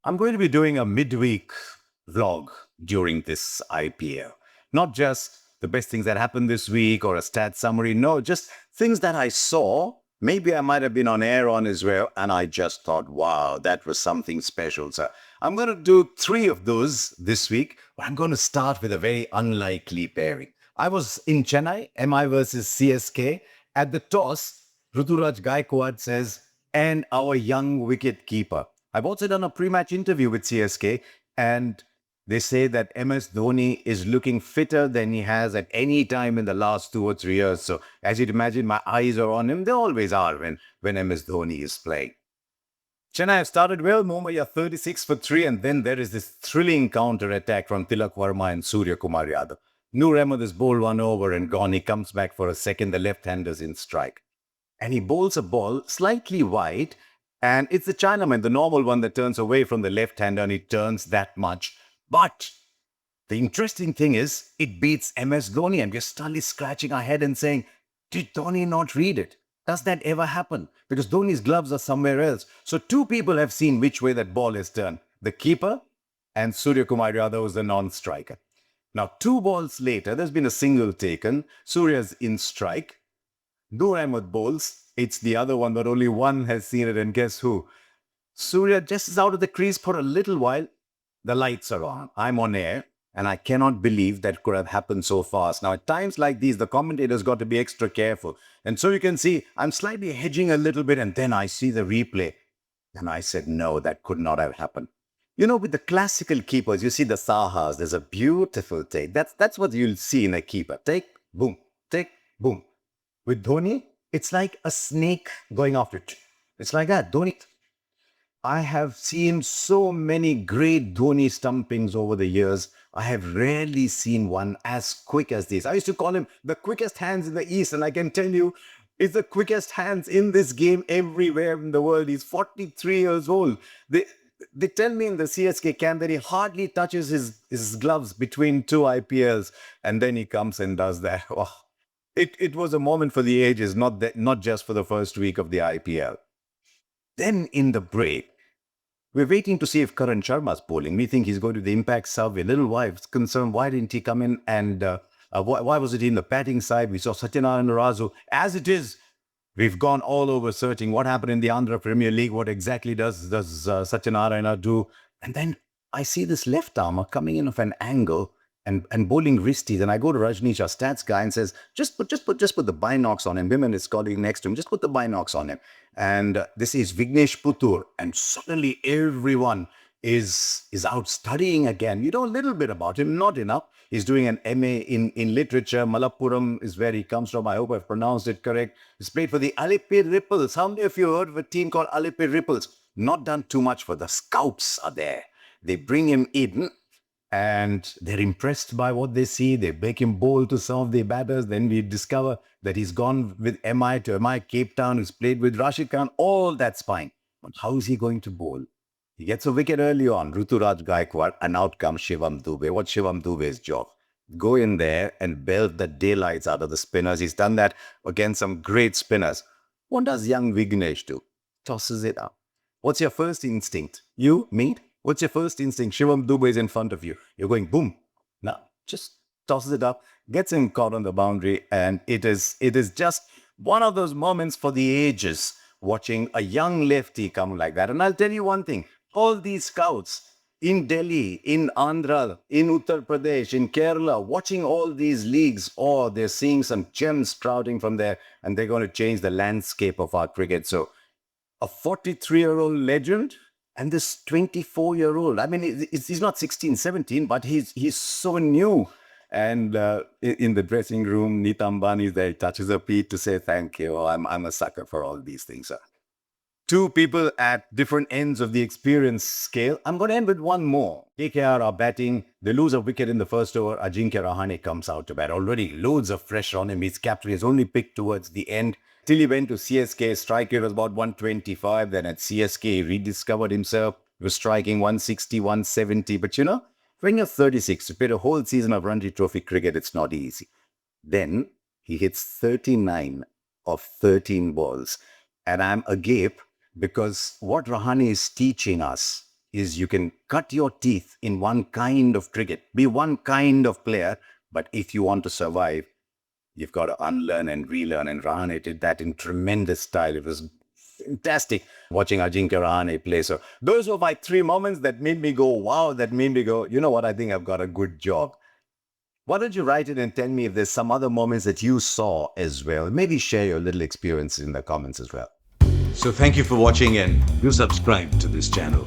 I'm going to be doing a midweek vlog during this IPL. Not just the best things that happened this week or a stat summary. No, just things that I saw. Maybe I might have been on air on as well. And I just thought, wow, that was something special. So I'm going to do three of those this week. But I'm going to start with a very unlikely pairing. I was in Chennai, MI versus CSK. At the toss, Ruturaj Gaikwad says, and our young wicket keeper. I've also done a pre-match interview with CSK, and they say that MS Dhoni is looking fitter than he has at any time in the last 2 or 3 years. So, as you'd imagine, my eyes are on him. They always are when MS Dhoni is playing. Chennai have started well. Mumbai 36 for 3, and then there is this thrilling counter-attack from Tilak Verma and Surya Kumar Yadav. Noor Ahmed has bowled one over and gone. He comes back for a second. The left-hander's in strike. And he bowls a ball slightly wide, and it's the Chinaman, the normal one that turns away from the left-hander, and it turns that much. But the interesting thing is, it beats MS Dhoni, and we're suddenly scratching our head and saying, did Dhoni not read it? Does that ever happen? Because Dhoni's gloves are somewhere else. So two people have seen which way that ball is turned. The keeper and Surya Kumar Yadav is the non-striker. Now, 2 balls later, there's been a single taken. Surya's in strike. Noor Ahmed bowls. It's the other one, but only one has seen it. And guess who? Surya just is out of the crease for a little while. The lights are on. I'm on air. And I cannot believe that could have happened so fast. Now, at times like these, the commentators got to be extra careful. And so you can see, I'm slightly hedging a little bit. And then I see the replay. And I said, no, that could not have happened. You know, with the classical keepers, you see the Sahas. There's a beautiful take. That's what you'll see in a keeper. Take, boom, take, boom. With Dhoni, it's like a snake going after it. It's like that. Dhoni. I have seen so many great Dhoni stumpings over the years. I have rarely seen one as quick as this. I used to call him the quickest hands in the East, and I can tell you, it's the quickest hands in this game everywhere in the world. He's 43 years old. They tell me in the CSK camp that he hardly touches his gloves between two IPLs, and then he comes and does that. Oh, it was a moment for the ages, not just for the first week of the IPL. Then in the break, we're waiting to see if Karan Sharma's bowling. We think he's going to the impact sub. We're a little concerned. Why didn't he come in? And why was it in the batting side? We saw Satyanarayana Razu. As it is, we've gone all over searching what happened in the Andhra Premier League. What exactly does Satyanarayana do? And then I see this left armer coming in off an angle and bowling wristies. And I go to Rajneesh, our stats guy, and says, just put the binocs on him. Women is calling next to him. Just put the binocs on him. And this is Vignesh Puttur. And suddenly everyone is out studying again. You know a little bit about him, not enough. He's doing an MA in literature. Malappuram is where he comes from. I hope I've pronounced it correct. He's played for the Alippir Ripples. How many of you heard of a team called Alippir Ripples? Not done too much for the scouts are there. They bring him in, and they're impressed by what they see. They make him bowl to some of the batters. Then we discover that he's gone with MI to MI Cape Town. He's played with Rashid Khan. All that's fine. But how is he going to bowl? He gets a wicket early on, Ruturaj Gaikwad, and out comes Shivam Dube. What's Shivam Dube's job? Go in there and belt the daylights out of the spinners. He's done that against some great spinners. What does young Vignesh do? Tosses it up. What's your first instinct? You, me? What's your first instinct? Shivam Dube is in front of you. You're going boom. Now, just tosses it up, gets him caught on the boundary, and it is just one of those moments for the ages, watching a young lefty come like that. And I'll tell you one thing, all these scouts in Delhi, in Andhra, in Uttar Pradesh, in Kerala, watching all these leagues, oh, they're seeing some gems sprouting from there, and they're going to change the landscape of our cricket. So a 43-year-old legend and this 24-year-old. I mean, he's not 16, 17, but he's so new. And in the dressing room, Neeta Ambani is there. He touches her feet to say thank you. Oh, I'm a sucker for all these things. Two people at different ends of the experience scale. I'm going to end with one more. KKR are batting. They lose a wicket in the first over. Ajinkya Rahane comes out to bat. Already loads of pressure on him. He's captain. He's only picked towards the end. Till he went to CSK, strike rate was about 125. Then at CSK, he rediscovered himself. He was striking 160, 170. But you know, when you're 36, to play a whole season of Ranji Trophy cricket, it's not easy. Then he hits 39 of 13 balls. And I'm agape because what Rahane is teaching us is you can cut your teeth in one kind of cricket, be one kind of player, but if you want to survive, you've got to unlearn and relearn. And Rahane did that in tremendous style. It was fantastic watching Ajinkya Rahane play. So those were my three moments that made me go, wow, that made me go, you know what, I think I've got a good job. Why don't you write it and tell me if there's some other moments that you saw as well? Maybe share your little experiences in the comments as well. So thank you for watching and do subscribe to this channel.